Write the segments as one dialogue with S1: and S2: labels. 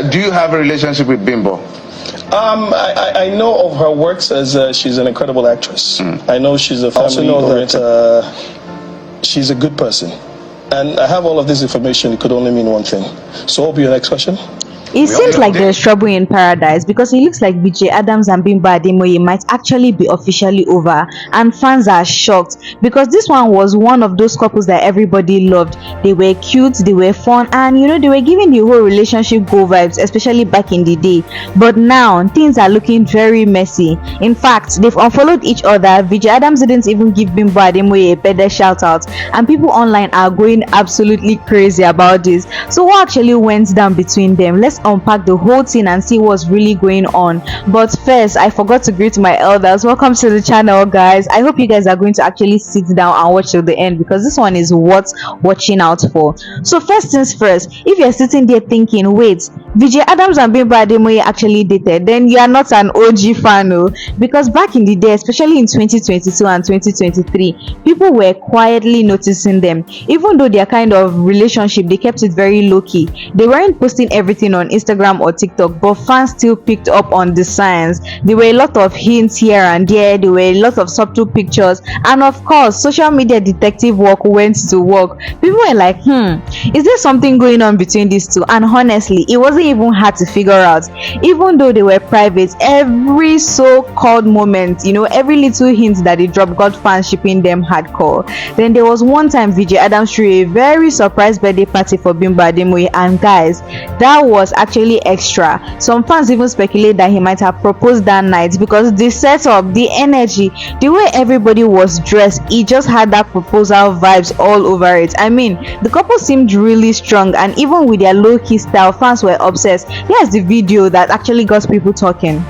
S1: Do you have a relationship with Bimbo?
S2: I know of her works as she's an incredible actress. I know she's a family oriented. She's a good person. And I have all of this information. It could only mean one thing. So, what will be your next question?
S3: It seems like there's trouble in paradise because it looks like VJ Adams and Bimbo Ademoye might actually be officially over, and fans are shocked because this one was one of those couples that everybody loved. They were cute, they were fun, and they were giving the whole relationship go vibes, especially back in the day. But now things are looking very messy. In fact, they've unfollowed each other. VJ Adams didn't even give Bimbo Ademoye a better shout out, and people online are going absolutely crazy about this. So what actually went down between them? Let's unpack the whole thing and see what's really going on. But first, I forgot to greet my elders. Welcome to the channel, guys. I hope you guys are going to actually sit down and watch till the end because this one is worth watching out for. So first things first, if you're sitting there thinking, wait, VJ Adams and Bimbo Ademoye actually dated, then you are not an OG fan, no? Because back in the day, especially in 2022 and 2023, people were quietly noticing them. Even though their kind of relationship, they kept it very low-key. They weren't posting everything on Instagram or TikTok, but fans still picked up on the signs. There were a lot of hints here and there. There were a lot of subtle pictures, and of course, social media detective work went to work. People were like, is there something going on between these two? And honestly, it wasn't even hard to figure out. Even though they were private, every so-called moment, every little hint that they dropped got fans shipping them hardcore. Then there was one time VJ Adams threw a very surprise birthday party for Bimbo Ademoye, and guys, that was actually extra. Some fans even speculate that he might have proposed that night because the setup, the energy, the way everybody was dressed, it just had that proposal vibes all over it. I mean, the couple seemed really strong, and even with their low-key style, fans were obsessed. Here's the video that actually got people talking.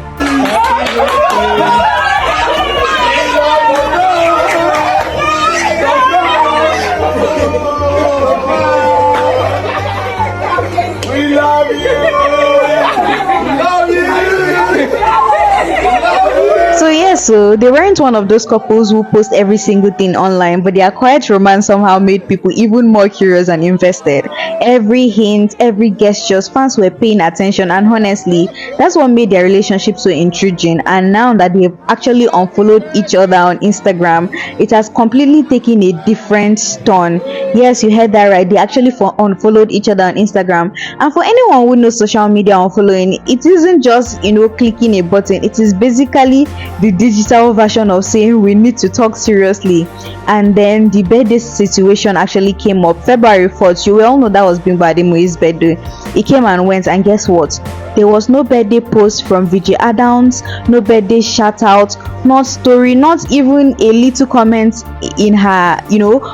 S3: So they weren't one of those couples who post every single thing online, but their quiet romance somehow made people even more curious and invested. Every hint, every gesture, fans were paying attention, and honestly, that's what made their relationship so intriguing. And now that they've actually unfollowed each other on Instagram, it has completely taken a different turn. Yes, you heard that right. They actually unfollowed each other on Instagram. And for anyone who knows social media unfollowing, it isn't just clicking a button. It is basically the digital version of saying we need to talk seriously. And then the birthday situation actually came up February 4th. You will all know that was Bimbo Ademoye's birthday. It came and went, and guess what? There was no birthday post from VJ Adams, no birthday shout out, not story, not even a little comment in her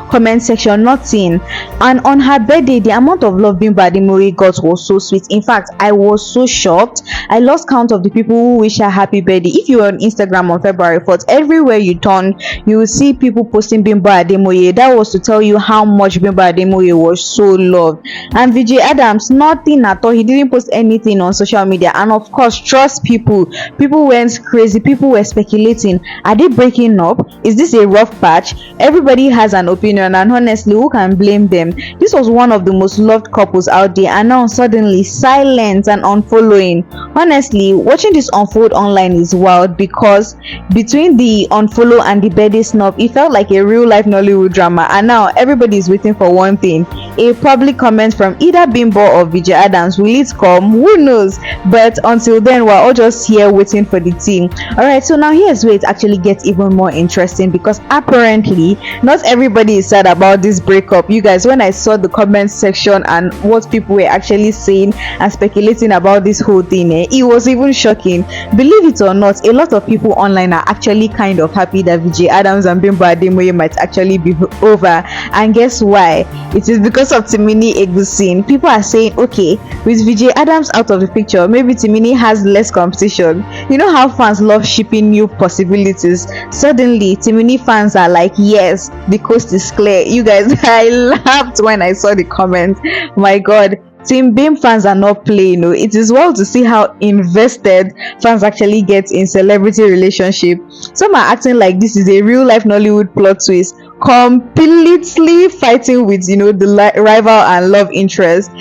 S3: comment section, nothing. And on her birthday, the amount of love Bimbo Ademoye got was so sweet. In fact, I was so shocked. I lost count of the people who wish her happy birthday. If you were on Instagram on February 4th, everywhere you turn, you will see people posting Bimbo Ademoye. That was to tell you how much Bimbo Ademoye was so loved. And VJ Adams, nothing at all. He didn't post anything on social media. And of course, trust people went crazy. People were speculating, are they breaking up? Is this a rough patch? Everybody has an opinion, and honestly, who can blame them? This was one of the most loved couples out there, and now suddenly silent and unfollowing. Honestly, watching this unfold online is wild because between the unfollow and the birthday snub, it felt like a real life Nollywood drama. And now everybody is waiting for one thing: a public comment from either Bimbo or VJ Adams. Will it come? Who knows? But until then, we're all just here waiting for the team. Alright, so now here's where it actually gets even more interesting, because apparently not everybody is sad about this breakup. You guys, when I saw the comment section and what people were actually saying and speculating about this whole thing, it was even shocking. Believe it or not, a lot of people online are actually kind of happy that VJ Adams and Bimbo Ademoye might actually be over. And guess why? It is because of Timini Egusin. People are saying, okay, with VJ Adams out of the picture, maybe Timini has less competition. You know how fans love shipping new possibilities. Suddenly Timini fans are like, yes, the coast is clear. You guys, I laughed when I saw the comment. My god, Team Bim fans are not playing. It is well to see how invested fans actually get in celebrity relationship. Some are acting like this is a real life Nollywood plot twist, completely fighting with the rival and love interest.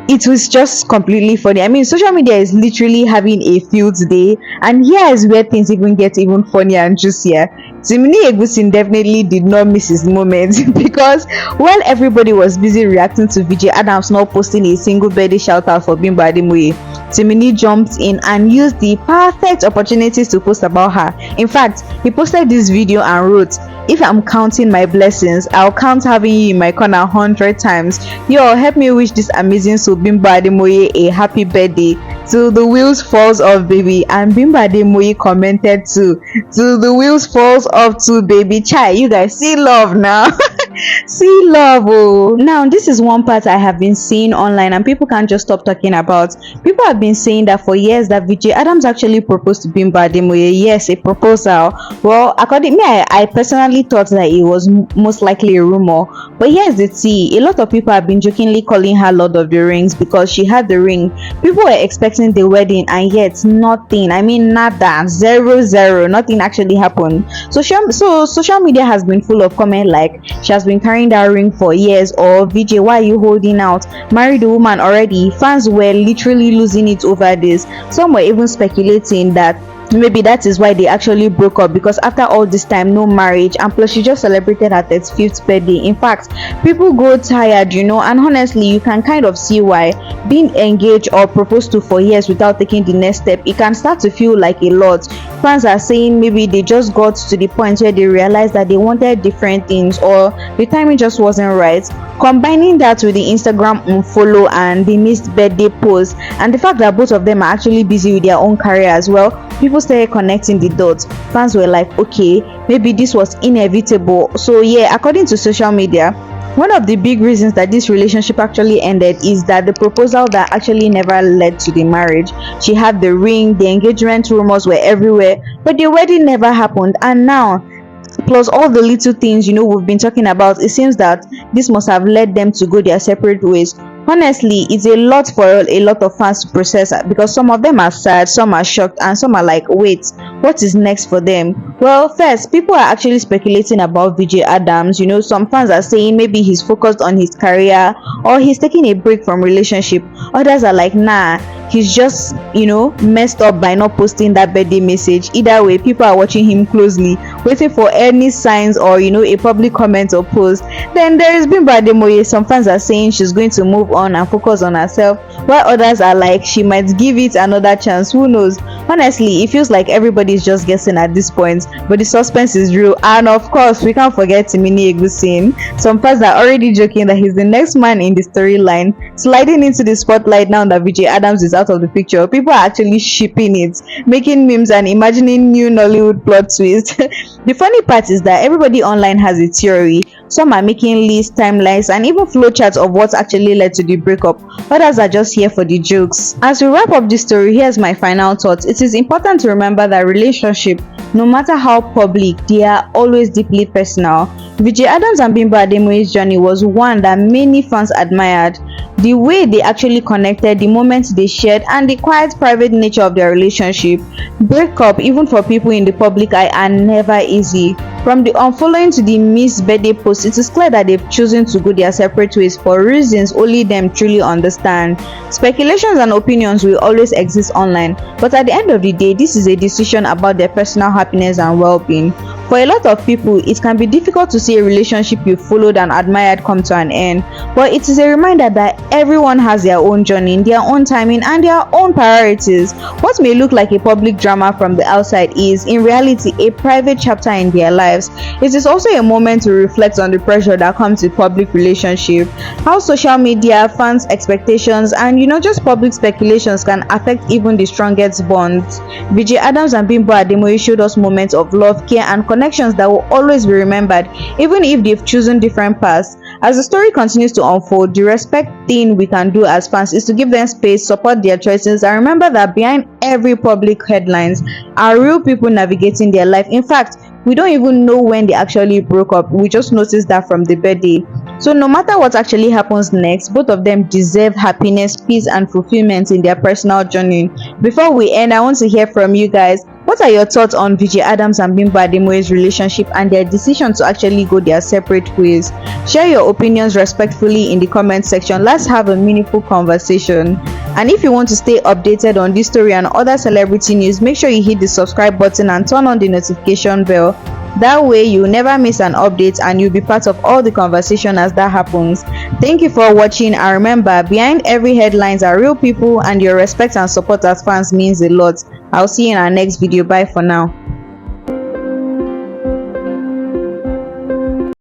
S3: it was just completely funny. I mean, social media is literally having a field day, and here is where things even get even funnier and juicier. Timini Egusin definitely did not miss his moment because while everybody was busy reacting to VJ Adams not posting a single birthday shout out for Bimbo Ademoye, Timini jumped in and used the perfect opportunities to post about her. In fact, he posted this video and wrote, "If I'm counting my blessings, I'll count having you in my corner 100 times. Yo, help me wish this amazing soul Bimbo Ademoye a happy birthday. Till the wheels falls off, baby." And Bimbo Ademoye commented too, "Till the wheels falls off too, baby." Chai, you guys see love now. See love. Oh, now this is one part I have been seeing online and people can't just stop talking about. People have been saying that for years that VJ Adams actually proposed to Bimbo Ademoye. Yes, a proposal. Well, according to me, I personally thought that it was most likely a rumor, but here's the tea. A lot of people have been jokingly calling her Lord of the Rings because she had the ring. People were expecting the wedding and yet nothing. I mean, nada, zero, zero, nothing actually happened. So social media has been full of comment like, "She has been carrying that ring for years," or "VJ, why are you holding out? Married a woman already." Fans were literally losing it over this. Some were even speculating that maybe that is why they actually broke up, because after all this time, no marriage, and plus she just celebrated her 35th birthday. In fact, people go tired, and honestly you can kind of see why. Being engaged or proposed to for years without taking the next step, it can start to feel like a lot. Fans are saying maybe they just got to the point where they realized that they wanted different things, or the timing just wasn't right. Combining that with the Instagram unfollow and the missed birthday post, and the fact that both of them are actually busy with their own career as well, people started connecting the dots. Fans were like, okay, maybe this was inevitable. So yeah, according to social media, one of the big reasons that this relationship actually ended is that the proposal that actually never led to the marriage. She had the ring, the engagement rumors were everywhere, but the wedding never happened. And now, plus all the little things we've been talking about, it seems that this must have led them to go their separate ways. Honestly, it's a lot for a lot of fans to process, because some of them are sad, some are shocked, and some are like, wait, what is next for them? Well, first, people are actually speculating about VJ Adams. Some fans are saying maybe he's focused on his career or he's taking a break from relationship. Others are like, nah, he's just messed up by not posting that birthday message. Either way, people are watching him closely, waiting for any signs or a public comment or post. Then there is Bimbo Ademoye. Some fans are saying she's going to move on and focus on herself, while others are like she might give it another chance. Who knows? Honestly, it feels like everybody is just guessing at this point, but the suspense is real. And of course, we can't forget Timini Egusin. Some fans are already joking that he's the next man in the storyline, sliding into the spotlight now that VJ Adams is out of the picture. People are actually shipping it, making memes and imagining new Nollywood plot twists. The funny part is that everybody online has a theory. Some are making lists, timelines, and even flowcharts of what actually led to the breakup. Others are just here for the jokes. As we wrap up this story, here's my final thoughts. It is important to remember that relationship, no matter how public, they are always deeply personal. VJ Adams and Bimbo Ademoye's journey was one that many fans admired. The way they actually connected, the moments they shared, and the quiet private nature of their relationship. Breakup, even for people in the public eye, are never easy. From the unfollowing to the missed birthday post, it is clear that they've chosen to go their separate ways for reasons only them truly understand. Speculations and opinions will always exist online, but at the end of the day, this is a decision about their personal happiness and well-being. For a lot of people, it can be difficult to see a relationship you followed and admired come to an end, but it is a reminder that everyone has their own journey, their own timing, and their own priorities. What may look like a public drama from the outside is, in reality, a private chapter in their lives. It is also a moment to reflect on the pressure that comes with public relationship, how social media, fans' expectations, and just public speculations can affect even the strongest bonds. VJ Adams and Bimbo Ademoye showed us moments of love, care, and connections that will always be remembered, even if they've chosen different paths. As the story continues to unfold, the respect thing we can do as fans is to give them space, support their choices, and remember that behind every public headlines are real people navigating their life. In fact, we don't even know when they actually broke up. We just noticed that from the birthday. So no matter what actually happens next, both of them deserve happiness, peace, and fulfillment in their personal journey. Before we end, I want to hear from you guys. What are your thoughts on Vijay Adams and Bimbo Ademoye's relationship and their decision to actually go their separate ways? Share your opinions respectfully in the comment section. Let's have a meaningful conversation. And if you want to stay updated on this story and other celebrity news, make sure you hit the subscribe button and turn on the notification bell. That way you'll never miss an update and you'll be part of all the conversation as that happens. Thank you for watching, and remember, behind every headlines are real people, and your respect and support as fans means a lot. I'll see you in our next video. Bye for now.